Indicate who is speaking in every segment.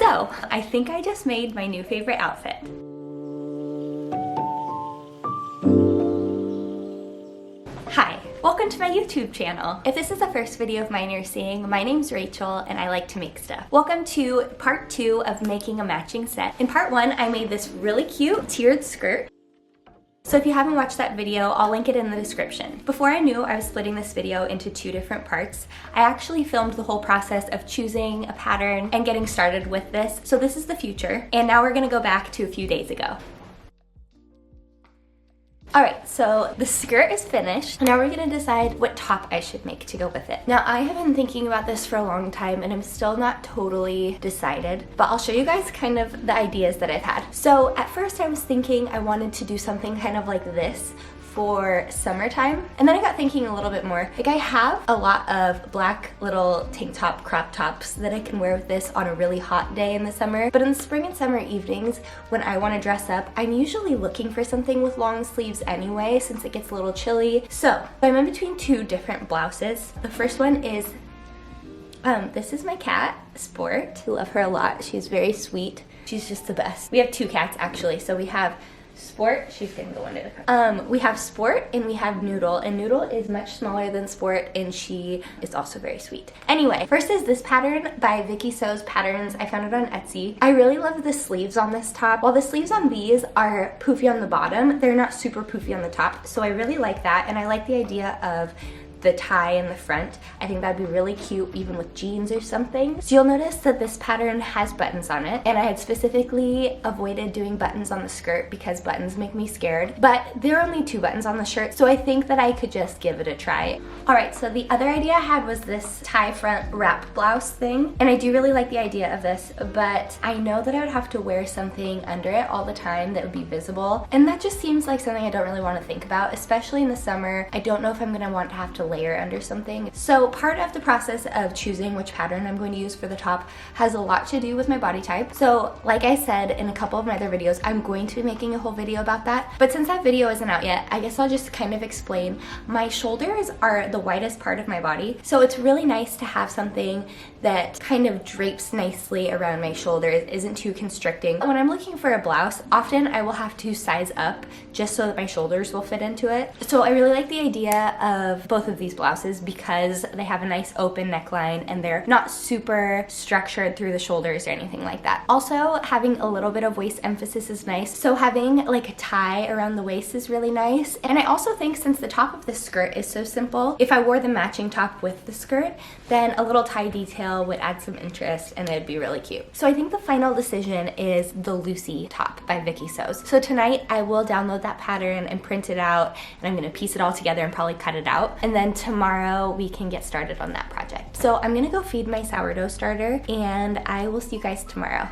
Speaker 1: So I think I just made my new favorite outfit. Hi, welcome to my YouTube channel. If this is the first video of mine you're seeing, my name's Rachel and I like to make stuff. Welcome to part 2 of making a matching set. In part 1, I made this really cute tiered skirt. So if you haven't watched that video, I'll link it in the description. Before I knew I was splitting this video into 2 different parts, I actually filmed the whole process of choosing a pattern and getting started with this. So this is the future, and now we're gonna go back to a few days ago. Alright, so the skirt is finished. Now we're gonna decide what top I should make to go with it. Now I have been thinking about this for a long time and I'm still not totally decided, but I'll show you guys kind of the ideas that I've had. So at first I was thinking I wanted to do something kind of like this for summertime, and then I got thinking a little bit more. Like, I have a lot of black little tank top crop tops that I can wear with this on a really hot day in the summer, but in the spring and summer evenings when I want to dress up, I'm usually looking for something with long sleeves anyway since it gets a little chilly. So I'm in between 2 different blouses. The first one is this is my cat, Sport. I love her a lot. She's very sweet. She's just the best. We have 2 cats actually, so we have Sport, she's gonna go under the car. We have Sport and we have Noodle, and Noodle is much smaller than Sport and she is also very sweet. Anyway, first is this pattern by Vicky So's Patterns. I found it on Etsy. I really love the sleeves on this top. While the sleeves on these are poofy on the bottom, they're not super poofy on the top, so I really like that, and I like the idea of the tie in the front. I think that'd be really cute even with jeans or something. So you'll notice that this pattern has buttons on it, and I had specifically avoided doing buttons on the skirt because buttons make me scared, but there are only 2 buttons on the shirt, so I think that I could just give it a try. Alright, so the other idea I had was this tie front wrap blouse thing, and I do really like the idea of this, but I know that I would have to wear something under it all the time that would be visible, and that just seems like something I don't really want to think about, especially in the summer. I don't know if I'm going to want to have to layer under something. So part of the process of choosing which pattern I'm going to use for the top has a lot to do with my body type. So like I said in a couple of my other videos, I'm going to be making a whole video about that. But since that video isn't out yet, I guess I'll just kind of explain. My shoulders are the widest part of my body, so it's really nice to have something that kind of drapes nicely around my shoulders, isn't too constricting. When I'm looking for a blouse, often I will have to size up just so that my shoulders will fit into it. So I really like the idea of both of these blouses because they have a nice open neckline and they're not super structured through the shoulders or anything like that. Also, having a little bit of waist emphasis is nice. So having like a tie around the waist is really nice. And I also think since the top of the skirt is so simple, if I wore the matching top with the skirt, then a little tie detail would add some interest and it'd be really cute. So I think the final decision is the Lucy top by Vicky So's. So tonight I will download that pattern and print it out, and I'm gonna piece it all together and probably cut it out. And then tomorrow we can get started on that project. So I'm gonna go feed my sourdough starter and I will see you guys tomorrow.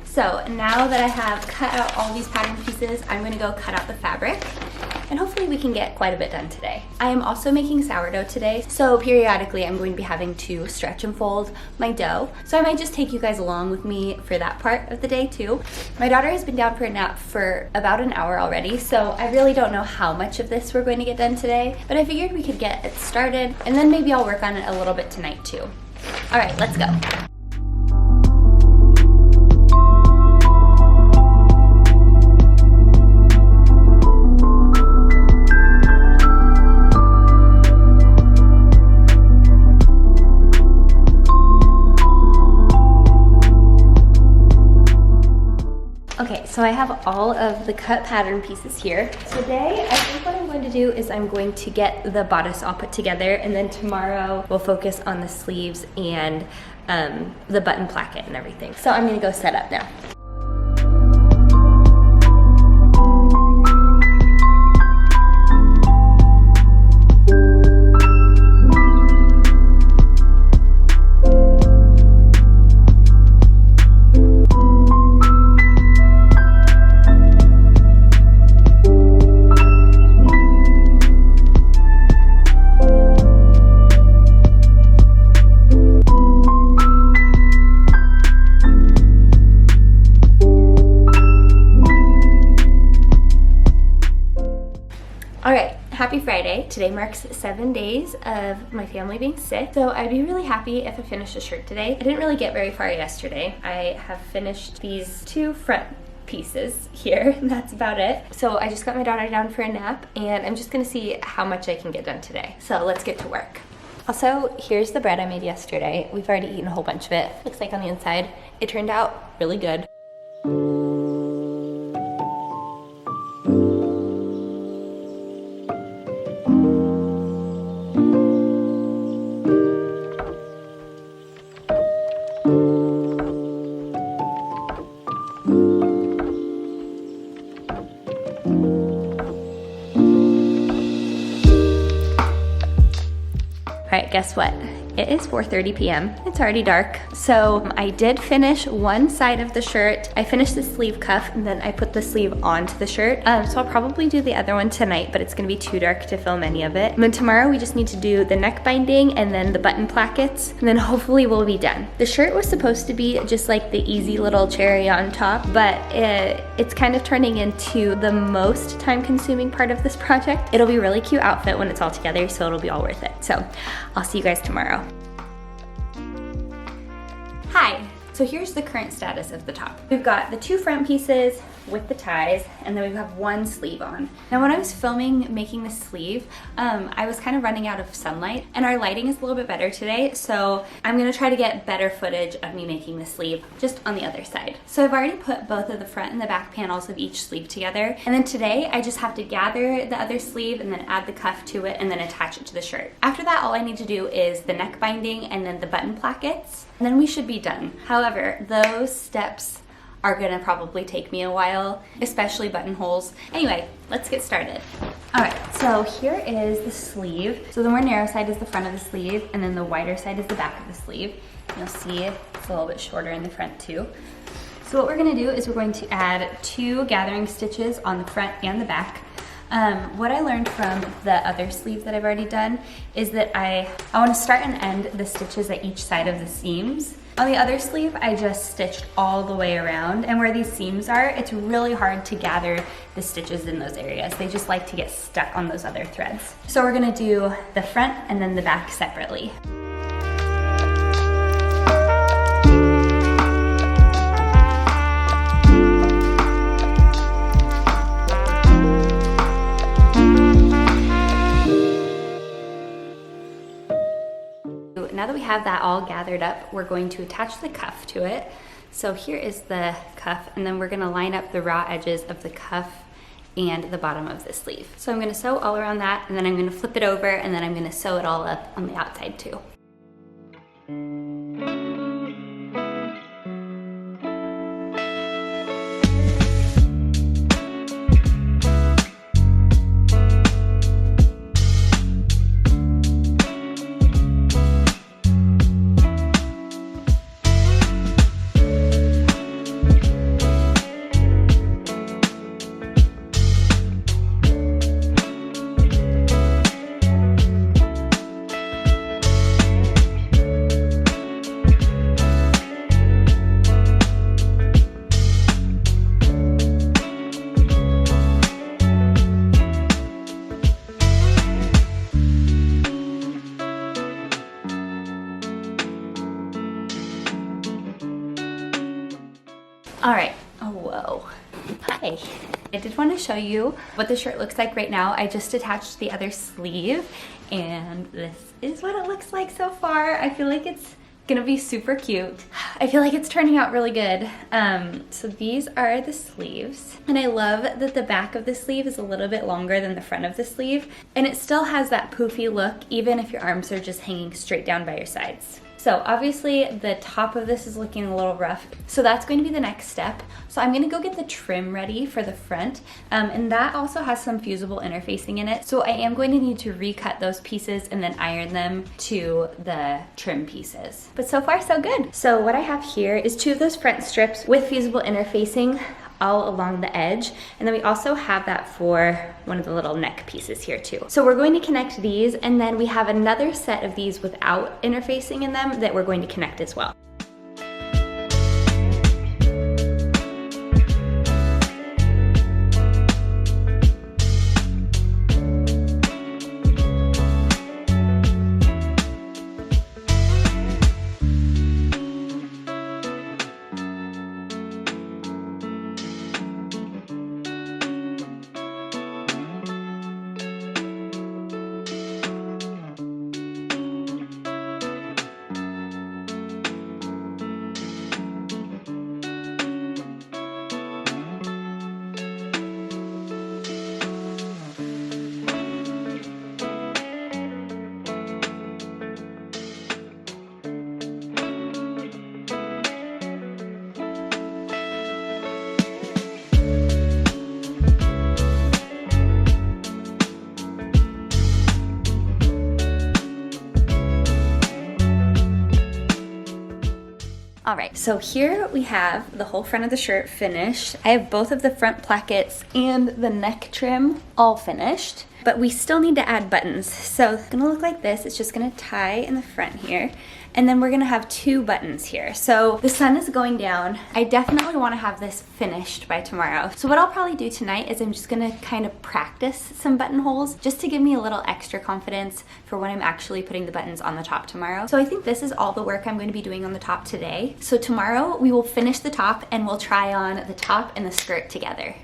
Speaker 1: So now that I have cut out all these pattern pieces, I'm gonna go cut out the fabric and hopefully we can get quite a bit done today. I am also making sourdough today, so periodically I'm going to be having to stretch and fold my dough. So I might just take you guys along with me for that part of the day too. My daughter has been down for a nap for about an hour already, so I really don't know how much of this we're going to get done today, but I figured we could get it started and then maybe I'll work on it a little bit tonight too. All right, let's go. Okay, so I have all of the cut pattern pieces here. Today, I think what I'm going to do is I'm going to get the bodice all put together, and then tomorrow we'll focus on the sleeves and the button placket and everything. So I'm gonna go set up now. happy Friday. Today marks 7 days of my family being sick, so I'd be really happy if I finished the shirt today. I didn't really get very far yesterday. I have finished these 2 front pieces here, and that's about it. So I just got my daughter down for a nap, and I'm just gonna see how much I can get done today. So let's get to work. Also, here's the bread I made yesterday. We've already eaten a whole bunch of it. Looks like on the inside, it turned out really good. All right, guess what? It is 4:30 p.m. It's already dark. So I did finish one side of the shirt. I finished the sleeve cuff and then I put the sleeve onto the shirt. So I'll probably do the other one tonight, but it's gonna be too dark to film any of it. And then tomorrow we just need to do the neck binding and then the button plackets, and then hopefully we'll be done. The shirt was supposed to be just like the easy little cherry on top, but it's kind of turning into the most time-consuming part of this project. It'll be a really cute outfit when it's all together, so it'll be all worth it. So I'll see you guys tomorrow. Hi, so here's the current status of the top. We've got the 2 front pieces with the ties, and then we have 1 sleeve on. Now when I was filming making the sleeve, I was kind of running out of sunlight, and our lighting is a little bit better today, so I'm gonna try to get better footage of me making the sleeve just on the other side. So I've already put both of the front and the back panels of each sleeve together, and then today I just have to gather the other sleeve and then add the cuff to it and then attach it to the shirt. After that, all I need to do is the neck binding and then the button plackets, and then we should be done. However, those steps are gonna probably take me a while, especially buttonholes. Anyway, let's get started. All right, so here is the sleeve. So the more narrow side is the front of the sleeve, and then the wider side is the back of the sleeve. You'll see it's a little bit shorter in the front too. So what we're gonna do is we're going to add 2 gathering stitches on the front and the back. What I learned from the other sleeve that I've already done is that I want to start and end the stitches at each side of the seams. On the other sleeve, I just stitched all the way around, and where these seams are, it's really hard to gather the stitches in those areas. They just like to get stuck on those other threads. So we're gonna do the front and then the back separately. Now that we have that all gathered up, we're going to attach the cuff to it. So here is the cuff, and then we're gonna line up the raw edges of the cuff and the bottom of the sleeve. So I'm gonna sew all around that, and then I'm gonna flip it over, and then I'm gonna sew it all up on the outside too. All right, oh, whoa. Hi. I did want to show you what the shirt looks like right now. I just attached the other sleeve, and this is what it looks like so far. I feel like it's gonna be super cute. I feel like it's turning out really good. So these are the sleeves, and I love that the back of the sleeve is a little bit longer than the front of the sleeve, and it still has that poofy look even if your arms are just hanging straight down by your sides. So obviously the top of this is looking a little rough, so that's going to be the next step. So I'm gonna go get the trim ready for the front, and that also has some fusible interfacing in it. So I am going to need to recut those pieces and then iron them to the trim pieces. But so far so good. So what I have here is 2 of those front strips with fusible interfacing all along the edge, and then we also have that for one of the little neck pieces here too. So we're going to connect these, and then we have another set of these without interfacing in them that we're going to connect as well. All right, so here we have the whole front of the shirt finished. I have both of the front plackets and the neck trim all finished, but we still need to add buttons. So it's gonna look like this. It's just gonna tie in the front here. And then we're gonna have 2 buttons here. So the sun is going down. I definitely wanna have this finished by tomorrow. So what I'll probably do tonight is I'm just gonna kind of practice some buttonholes just to give me a little extra confidence for when I'm actually putting the buttons on the top tomorrow. So I think this is all the work I'm going to be doing on the top today. So tomorrow we will finish the top and we'll try on the top and the skirt together.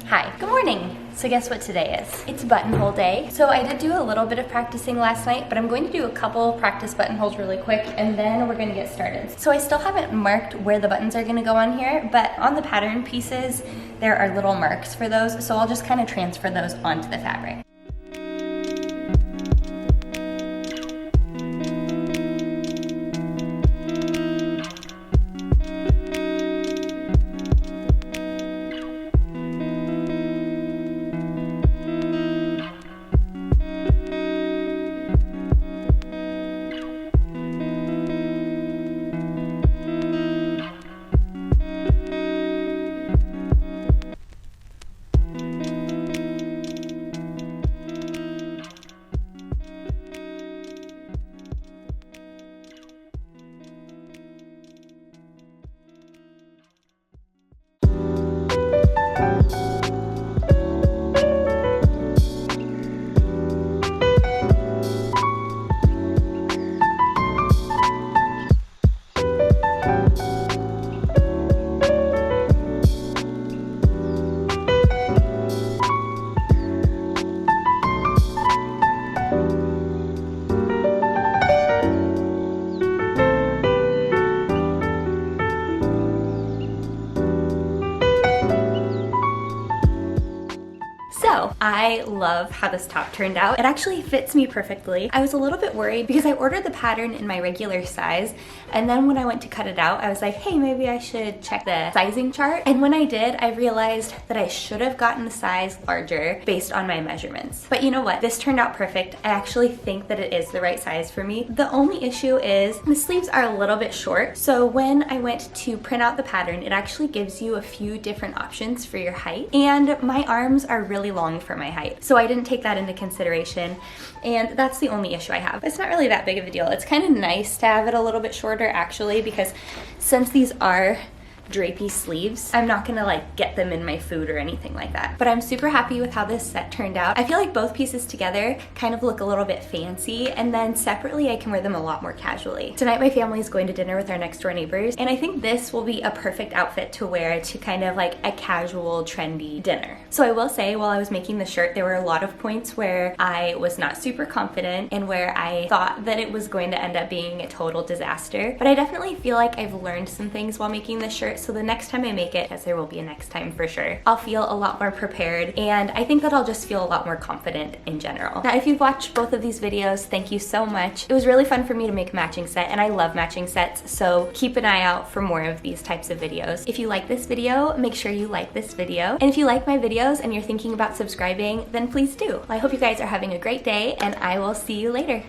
Speaker 1: Hi, good morning. So guess what today is? It's buttonhole day. So I did do a little bit of practicing last night, but I'm going to do a couple practice buttonholes really quick and then we're gonna get started. So I still haven't marked where the buttons are gonna go on here, but on the pattern pieces, there are little marks for those. So I'll just kind of transfer those onto the fabric. I love how this top turned out. It actually fits me perfectly. I was a little bit worried because I ordered the pattern in my regular size, and then when I went to cut it out, I was like, hey, maybe I should check the sizing chart. And when I did, I realized that I should have gotten the size larger based on my measurements. But you know what? This turned out perfect. I actually think that it is the right size for me. The only issue is the sleeves are a little bit short. So when I went to print out the pattern, it actually gives you a few different options for your height. And my arms are really long for my height. So I didn't take that into consideration. And that's the only issue I have. It's not really that big of a deal. It's kind of nice to have it a little bit shorter actually, because since these are drapey sleeves, I'm not gonna like get them in my food or anything like that. But I'm super happy with how this set turned out. I feel like both pieces together kind of look a little bit fancy, and then separately I can wear them a lot more casually. Tonight my family is going to dinner with our next door neighbors, and I think this will be a perfect outfit to wear to kind of like a casual, trendy dinner. So I will say, while I was making the shirt, there were a lot of points where I was not super confident and where I thought that it was going to end up being a total disaster. But I definitely feel like I've learned some things while making the shirt, so the next time I make it, because there will be a next time for sure, I'll feel a lot more prepared, and I think that I'll just feel a lot more confident in general. Now, if you've watched both of these videos, thank you so much. It was really fun for me to make a matching set, and I love matching sets, so keep an eye out for more of these types of videos. If you like this video, make sure you like this video. And if you like my videos and you're thinking about subscribing, then please do. I hope you guys are having a great day, and I will see you later.